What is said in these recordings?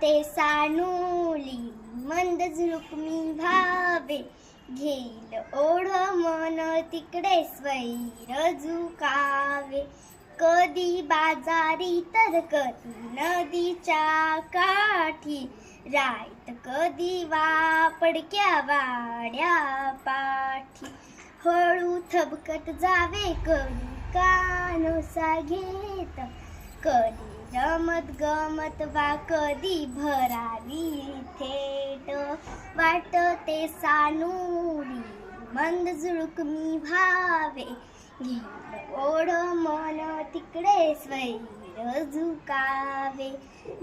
ते सानुली मंद झुळूक मी भावे, घेईल ओढ मन तिकडे स्वैर झुकावे. कधी बाजारी तर कधी नदीच्या काठी, राईत कधी वापडक्या वाड्या पाठी. हळू थबकत जावे कधी कानोसा घेत, कधी रमत गमत वा कधी भरारी थेट. वाटते सानुली मंद झुळूक मी भावे, घेईल ओढ मन तिकडे स्वैर झुकावे.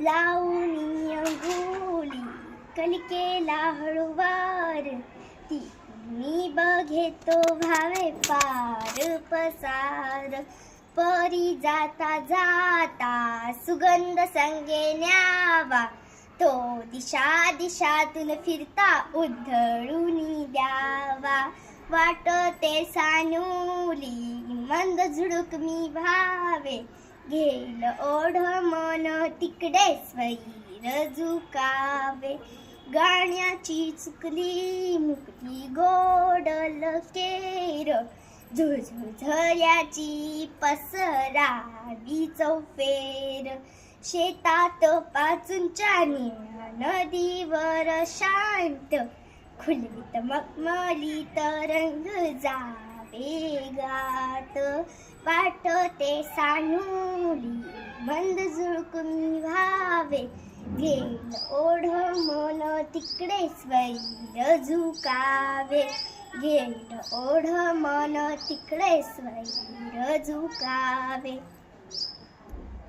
लावणी अंगुली कलिकेला हळूवार, ती मी बघेतो भावे पार पसार. परी जाता जाता सुगंध संगे न्यावा, तो दिशा दिशातून फिरता उधळून द्यावा. वाटते सानुली मंद झुळूक मी भावे, घेईल ओढ मन तिकडे स्वैर झुकावे. गाण्याची चुकली मुकली गोड लकेर, झुळझुळझऱ्याची पसरावी चौफेर. शेतात पाचूंच्या निळ्या नदीवर शांत, खुलवीत मखमलीत रंग जावे गात. वाटते सानुली मंद झुळूक मी भावे, घेईल ओढ मन तिकडे स्वैर झुकावे. घेईल ओढ मन तिकडे स्वैर झुकावे.